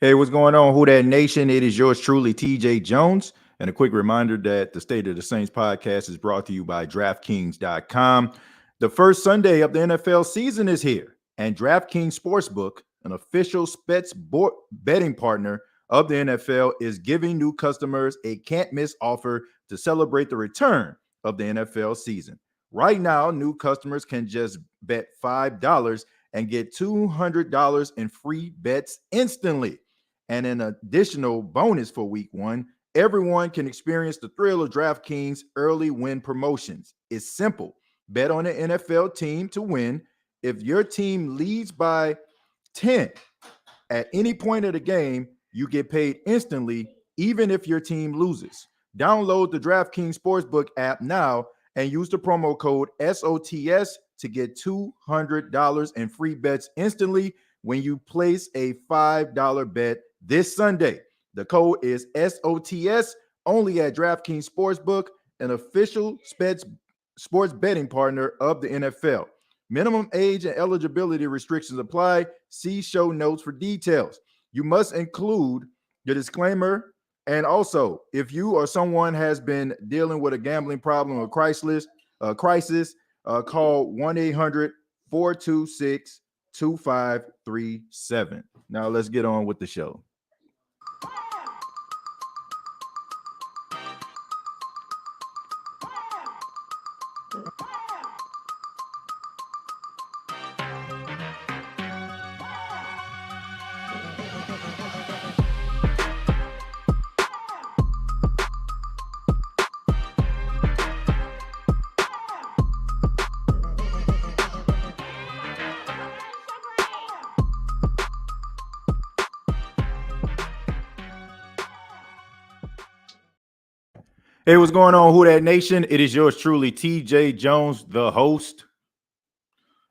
Hey, what's going on, Who Dat Nation? It is yours truly, TJ Jones. And a quick reminder that the State of the Saints podcast is brought to you by DraftKings.com. The first Sunday of the NFL season is here, and DraftKings Sportsbook, an official betting partner of the NFL, is giving new customers a can't-miss offer to celebrate the return of the NFL season. Right now, new customers can just bet $5 and get $200 in free bets instantly. And an additional bonus for week one, everyone can experience the thrill of DraftKings early win promotions. It's simple. Bet on an NFL team to win. If your team leads by 10 at any point of the game, you get paid instantly, even if your team loses. Download the DraftKings Sportsbook app now and use the promo code SOTS to get $200 in free bets instantly when you place a $5 bet this Sunday. The code is SOTS, only at DraftKings Sportsbook, an official sports betting partner of the NFL. Minimum age and eligibility restrictions apply. See show notes for details. You must include the disclaimer. And also, if you or someone has been dealing with a gambling problem or crisis, call 1-800-426-2537. Now let's get on with the show. Hey, what's going on, Who Dat Nation? It is yours truly, TJ Jones, the host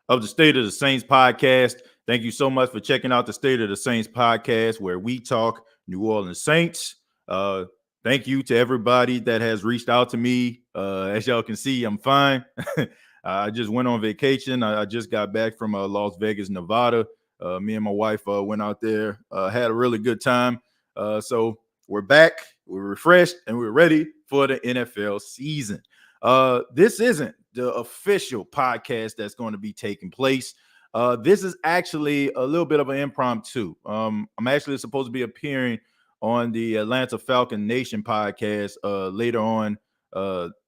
of the State of the Saints podcast. Thank you so much for checking out the State of the Saints podcast, where we talk New Orleans Saints. Thank you to everybody that has reached out to me. As y'all can see, I'm fine. I just went on vacation. I just got back from Las Vegas, Nevada. Me and my wife went out there, had a really good time. So we're back, we're refreshed, and we're ready for the NFL season. This isn't the official podcast that's going to be taking place. This is actually a little bit of an impromptu. I'm actually supposed to be appearing on the Atlanta Falcon Nation podcast later on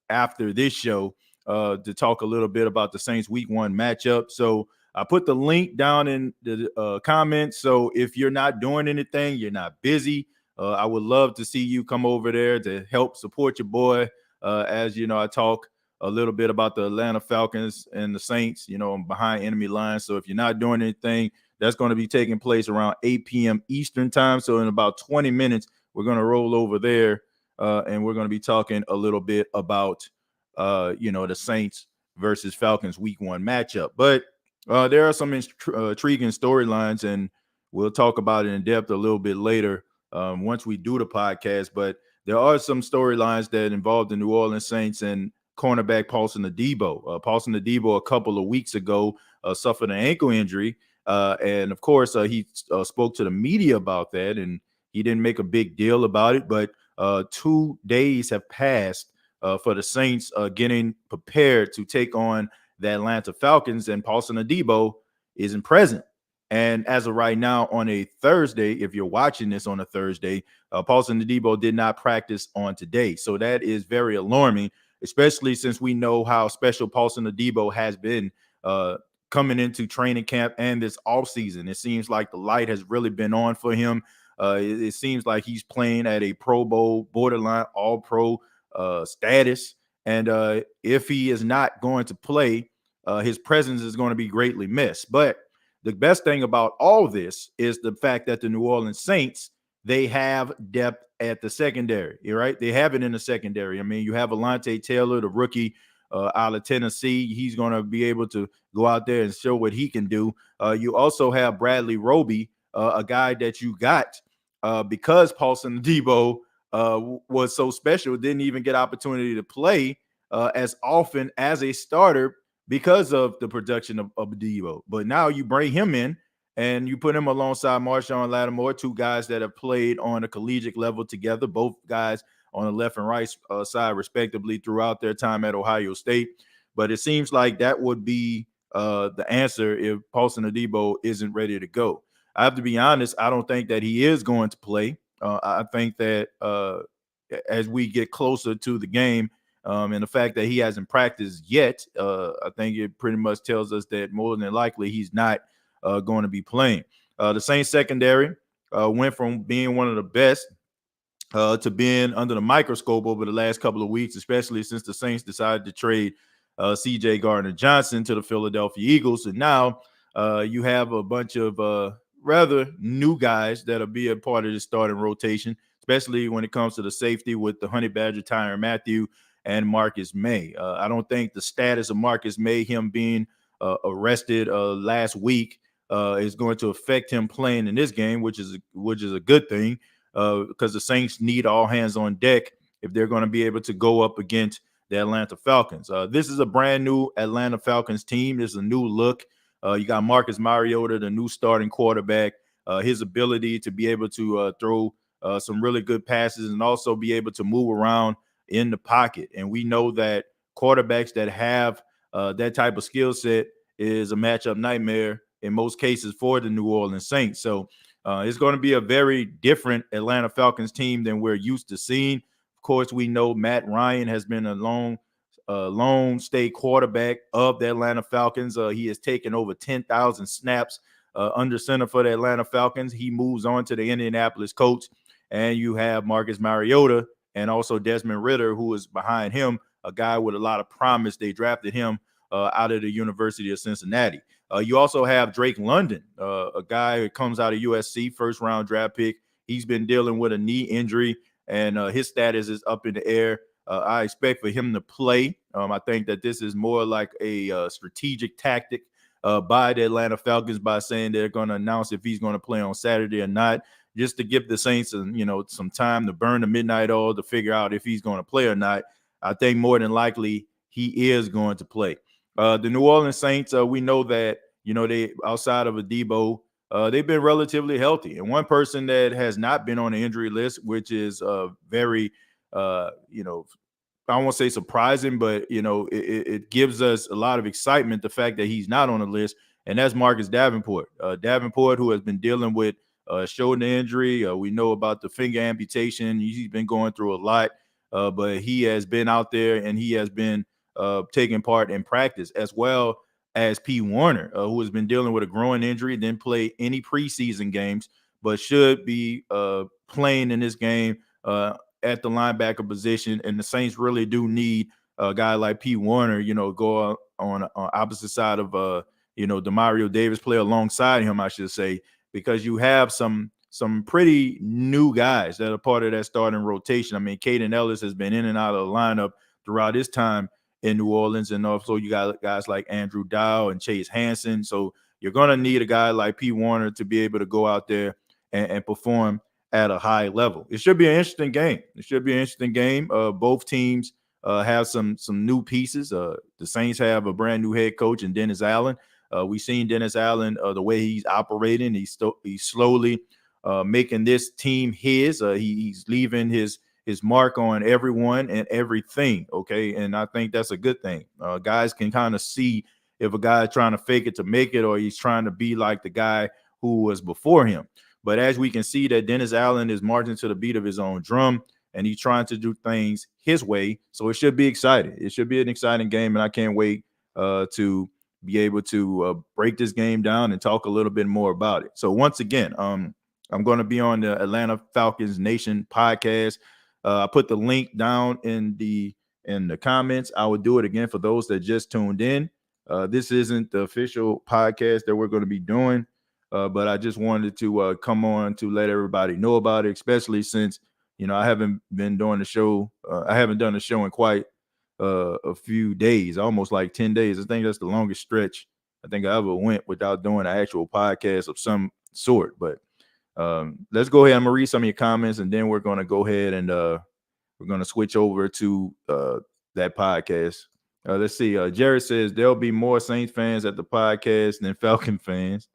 after this show to talk a little bit about the Saints Week 1 matchup. So I put the link down in the comments. So if you're not doing anything, you're not busy, I would love to see you come over there to help support your boy. As you know, I talk a little bit about the Atlanta Falcons and the Saints, behind enemy lines. So if you're not doing anything, that's going to be taking place around 8 p.m. Eastern time. So in about 20 minutes, we're going to roll over there and we're going to be talking a little bit about, the Saints versus Falcons Week 1 matchup. But there are some intriguing storylines, and we'll talk about it in depth a little bit later once we do the podcast. But there are some storylines that involve the New Orleans Saints and cornerback Paulson Adebo. Paulson Adebo a couple of weeks ago suffered an ankle injury. And, of course, he spoke to the media about that, and he didn't make a big deal about it. But 2 days have passed for the Saints getting prepared to take on the Atlanta Falcons. And Paulson Adebo isn't present. And as of right now, on a Thursday, if you're watching this on a Thursday, Paulson Adebo did not practice on today. So that is very alarming, especially since we know how special Paulson Adebo has been coming into training camp and this offseason. It seems like the light has really been on for him. It seems like he's playing at a Pro Bowl, borderline all pro status. And if he is not going to play, his presence is going to be greatly missed. But the best thing about all this is the fact that the New Orleans Saints, they have depth at the secondary, right? They have it in the secondary. I mean, you have Alante Taylor, the rookie out of Tennessee. He's going to be able to go out there and show what he can do. You also have Bradley Roby, a guy that you got because Paulson Adebo was so special, didn't even get opportunity to play as often as a starter because of the production of Adebo. But now you bring him in and you put him alongside Marshawn Lattimore, two guys that have played on a collegiate level together, both guys on the left and right side, respectively, throughout their time at Ohio State. But it seems like that would be the answer if Paulson Adebo isn't ready to go. I have to be honest, I don't think that he is going to play. I think that as we get closer to the game, and the fact that he hasn't practiced yet, I think it pretty much tells us that more than likely he's not going to be playing. The Saints secondary went from being one of the best to being under the microscope over the last couple of weeks, especially since the Saints decided to trade C.J. Gardner-Johnson to the Philadelphia Eagles. And now you have a bunch of rather new guys that'll be a part of the starting rotation, especially when it comes to the safety with the Honey Badger, Tyrann Mathieu, and Marcus May. I don't think the status of Marcus May, him being arrested last week, is going to affect him playing in this game, which is a good thing because the Saints need all hands on deck if they're going to be able to go up against the Atlanta Falcons. This is a brand new Atlanta Falcons team. There's a new look. You got Marcus Mariota, the new starting quarterback. His ability to be able to throw some really good passes and also be able to move around in the pocket. And we know that quarterbacks that have that type of skill set is a matchup nightmare in most cases for the New Orleans Saints. So it's going to be a very different Atlanta Falcons team than we're used to seeing. Of course, we know Matt Ryan has been a lone stay quarterback of the Atlanta Falcons. He has taken over 10,000 snaps under center for the Atlanta Falcons. He moves on to the Indianapolis Colts. And you have Marcus Mariota and also Desmond Ridder, who is behind him, a guy with a lot of promise. They drafted him out of the University of Cincinnati. You also have Drake London, a guy who comes out of USC, first-round draft pick. He's been dealing with a knee injury, and his status is up in the air. I expect for him to play. I think that this is more like a strategic tactic by the Atlanta Falcons by saying they're going to announce if he's going to play on Saturday or not, just to give the Saints, some time to burn the midnight oil to figure out if he's going to play or not. I think more than likely he is going to play. The New Orleans Saints, we know that, they outside of Adebo, they've been relatively healthy. And one person that has not been on the injury list, which is very, I won't say surprising, but, it gives us a lot of excitement, the fact that he's not on the list, and that's Marcus Davenport. Davenport, who has been dealing with shoulder injury. We know about the finger amputation. He's been going through a lot, but he has been out there and he has been taking part in practice, as well as P. Warner, who has been dealing with a growing injury, didn't play any preseason games, but should be playing in this game at the linebacker position. And the Saints really do need a guy like P. Warner, go on opposite side of, Demario Davis, play alongside him, I should say, because you have some pretty new guys that are part of that starting rotation. I mean, Caden Ellis has been in and out of the lineup throughout his time in New Orleans, and also you got guys like Andrew Dow and Chase Hansen. So you're going to need a guy like P. Warner to be able to go out there and perform at a high level. It should be an interesting game. Both teams have some new pieces. The Saints have a brand new head coach in Dennis Allen. We've seen Dennis Allen, the way he's operating. He's slowly making this team his. He's leaving his mark on everyone and everything. Okay, and I think that's a good thing. Guys can kind of see if a guy is trying to fake it to make it or he's trying to be like the guy who was before him. But as we can see that Dennis Allen is marching to the beat of his own drum and he's trying to do things his way. So it should be exciting. It should be an exciting game, and I can't wait to be able to break this game down and talk a little bit more about it. So once again, I'm going to be on the Atlanta Falcons Nation podcast. I put the link down in the comments. I would do it again for those that just tuned in. This isn't the official podcast that we're going to be doing, but I just wanted to come on to let everybody know about it, especially since I haven't been doing the show. I haven't done the show in quite a few days, almost like 10 days. I think that's the longest stretch I think I ever went without doing an actual podcast of some sort. But let's go ahead. I'm gonna read some of your comments, and then we're gonna go ahead and we're gonna switch over to that podcast. Let's see. Jared says there'll be more Saints fans at the podcast than Falcon fans.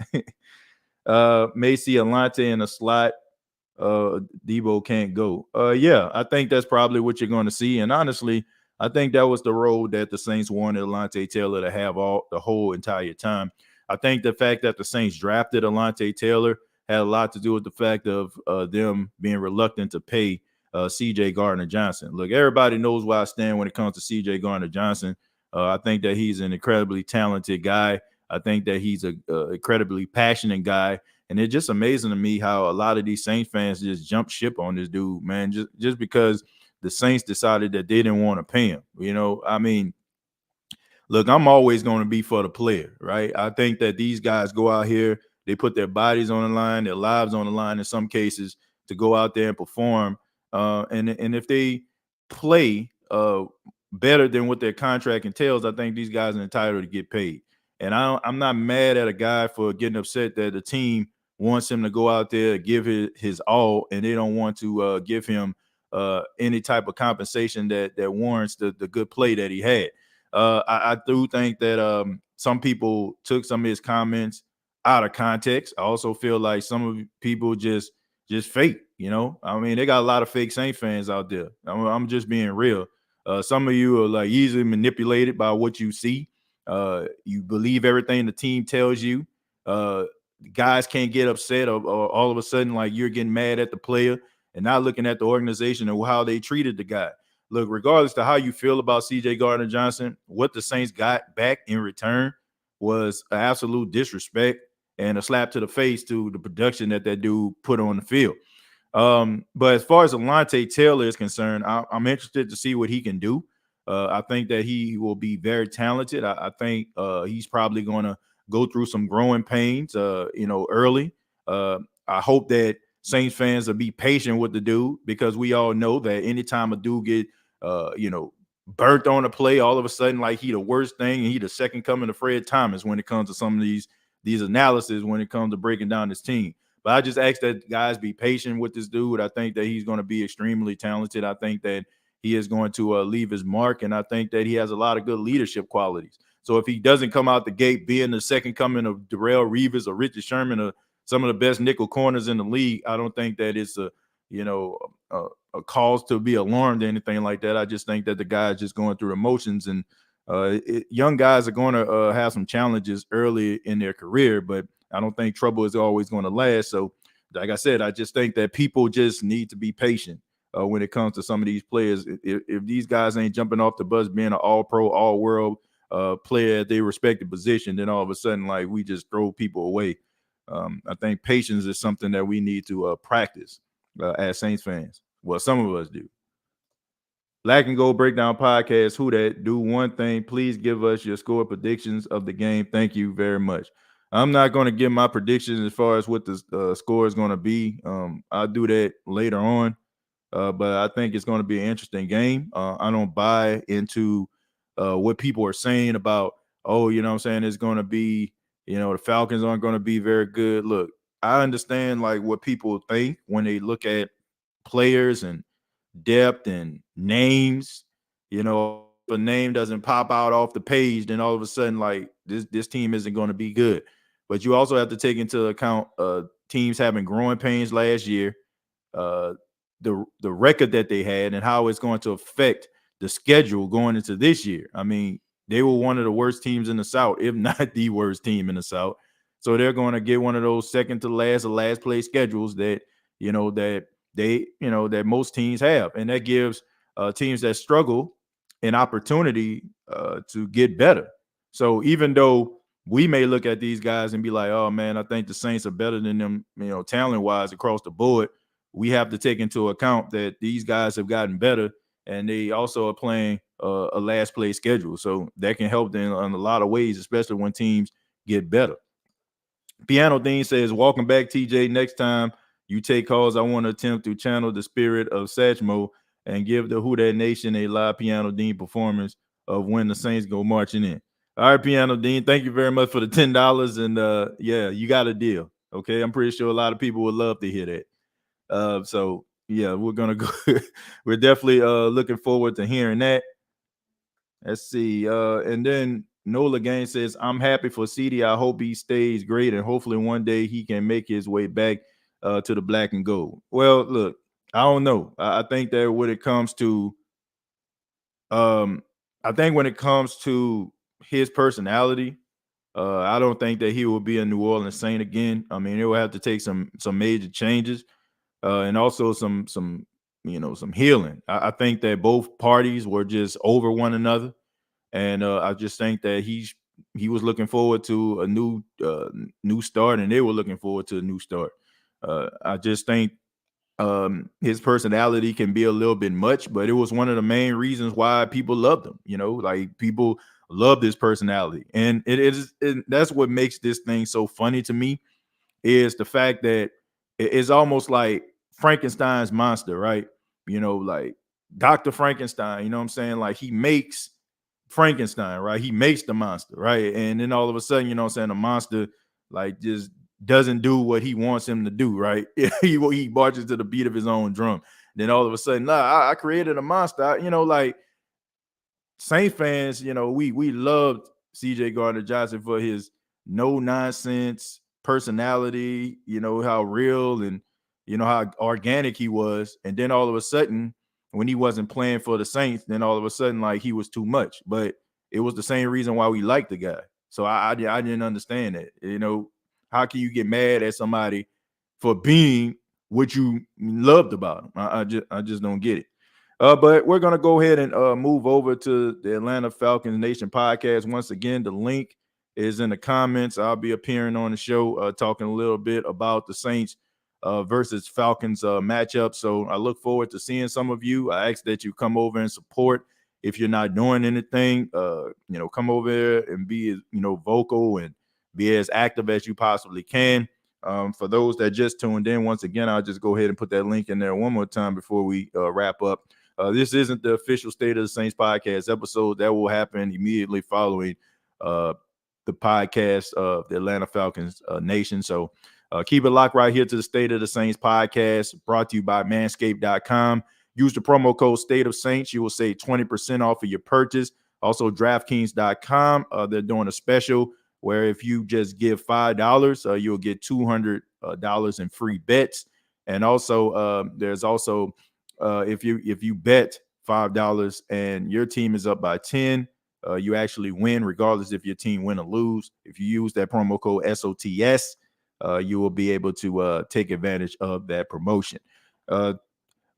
May see Alante in a slot. Debo can't go. Yeah, I think that's probably what you're going to see. And honestly, I think that was the road that the Saints wanted Alante Taylor to have the whole entire time. I think the fact that the Saints drafted Alante Taylor had a lot to do with the fact of them being reluctant to pay C.J. Gardner-Johnson. Look, everybody knows where I stand when it comes to C.J. Gardner-Johnson. I think that he's an incredibly talented guy. I think that he's a incredibly passionate guy. And it's just amazing to me how a lot of these Saints fans just jump ship on this dude, man, just because the Saints decided that they didn't want to pay him. I mean, look, I'm always going to be for the player, right? I think that these guys go out here, they put their bodies on the line, their lives on the line in some cases to go out there and perform. And if they play better than what their contract entails, I think these guys are entitled to get paid. And I'm not mad at a guy for getting upset that the team wants him to go out there, give his all, and they don't want to give him any type of compensation that warrants the good play that he had. I do think that some people took some of his comments out of context. I also feel like some of people just fake. I mean, they got a lot of fake Saint fans out there. I'm just being real. Some of you are like easily manipulated by what you see. You believe everything the team tells you. Guys can't get upset or all of a sudden like you're getting mad at the player and not looking at the organization and how they treated the guy. Look, regardless to how you feel about C.J. Gardner-Johnson, what the Saints got back in return was an absolute disrespect and a slap to the face to the production that dude put on the field. But as far as Alante Taylor is concerned, I'm interested to see what he can do. I think that he will be very talented. I think he's probably going to go through some growing pains, early. I hope that Saints fans will be patient with the dude because we all know that anytime a dude get, burnt on a play, all of a sudden, like he the worst thing and he the second coming of Fred Thomas when it comes to some of these analysis when it comes to breaking down this team. But I just ask that guys be patient with this dude. I think that he's going to be extremely talented. I think that he is going to leave his mark, and I think that he has a lot of good leadership qualities. So if he doesn't come out the gate being the second coming of Darrell Reeves or Richard Sherman or some of the best nickel corners in the league, I don't think that it's a cause to be alarmed or anything like that. I just think that the guy is just going through emotions, and young guys are going to have some challenges early in their career, but I don't think trouble is always going to last. So, like I said, I just think that people just need to be patient when it comes to some of these players. If these guys ain't jumping off the bus being an all-pro, all-world player at their respective position, then all of a sudden, like, we just throw people away. I think patience is something that we need to practice as Saints fans. Well, some of us do. Black and Gold Breakdown Podcast, who that? Do one thing. Please give us your score predictions of the game. Thank you very much. I'm not going to give my predictions as far as what the score is going to be. I'll do that later on. But I think it's going to be an interesting game. I don't buy into what people are saying about, it's going to be, the Falcons aren't going to be very good. Look, I understand like what people think when they look at players and depth and names. If a name doesn't pop out off the page, then all of a sudden, like this team isn't going to be good. But you also have to take into account teams having growing pains last year, the record that they had, and how it's going to affect the schedule going into this year. I mean, they were one of the worst teams in the South, if not the worst team in the South. So they're going to get one of those second to last or last place schedules that that most teams have, and that gives teams that struggle an opportunity to get better. So even though we may look at these guys and be like, "Oh man, I think the Saints are better than them," talent wise across the board, we have to take into account that these guys have gotten better, and they also are playing a last place schedule, so that can help them in a lot of ways, especially when teams get better. Piano Dean says, "Welcome back, TJ. Next time you take calls, I want to attempt to channel the spirit of Satchmo and give the Who That Nation a live Piano Dean performance of when the Saints go marching in." All right, Piano Dean, thank you very much for the $10. And yeah, you got a deal. Okay, I'm pretty sure a lot of people would love to hear that. So yeah, we're gonna go. We're definitely looking forward to hearing that. Let's see. And then Nola Gang says, "I'm happy for CD. I hope he stays great, and hopefully one day he can make his way back to the black and gold." Well, look, I don't know. I think that when it comes to, I think when it comes to his personality, I don't think that he will be a New Orleans Saint again. I mean, it will have to take some major changes, and also some some healing. I think that both parties were just over one another. And I just think that he was looking forward to a new start, and they were looking forward to a new start. I just think his personality can be a little bit much, but it was one of the main reasons why people loved him. Like people love his personality, and that's what makes this thing so funny to me is the fact that it's almost like Frankenstein's monster, right? Like Dr. Frankenstein, you know what I'm saying? Like he makes Frankenstein, right? He makes the monster, right? And then all of a sudden, you know what I'm saying, the monster like just doesn't do what he wants him to do, right? he marches to the beat of his own drum. Then all of a sudden, I created a monster. Like Saints fans, we loved CJ Gardner Johnson for his no nonsense personality, how real and how organic he was. And then all of a sudden, when he wasn't playing for the Saints, then all of a sudden, like he was too much. But it was the same reason why we liked the guy. So I didn't understand that. How can you get mad at somebody for being what you loved about him? I just don't get it. But we're gonna go ahead and move over to the Atlanta Falcons Nation podcast. Once again, the link is in the comments. I'll be appearing on the show talking a little bit about the Saints versus Falcons matchup. So I look forward to seeing some of you. I ask that you come over and support. If you're not doing anything, come over there and be vocal and be as active as you possibly can. For those that just tuned in, once again, I'll just go ahead and put that link in there one more time before we wrap up. This isn't the official State of the Saints podcast episode. That will happen immediately following the podcast of the Atlanta Falcons Nation. So keep it locked right here to the State of the Saints podcast, brought to you by manscaped.com. Use the promo code State of Saints. You will save 20% off of your purchase. Also, DraftKings.com. They're doing a special where if you just give $5, you'll get $200 in free bets. And also, there's also if you bet $5 and your team is up by 10, you actually win regardless if your team win or lose. If you use that promo code SOTS, you will be able to take advantage of that promotion.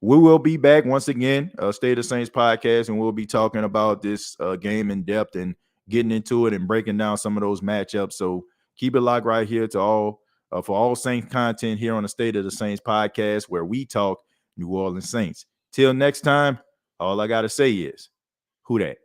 We will be back once again, State of Saints podcast, and we'll be talking about this game in depth and getting into it and breaking down some of those matchups. So keep it locked right here to all for all Saints content here on the State of the Saints podcast, where we talk New Orleans Saints. Till next time, all I got to say is, who that?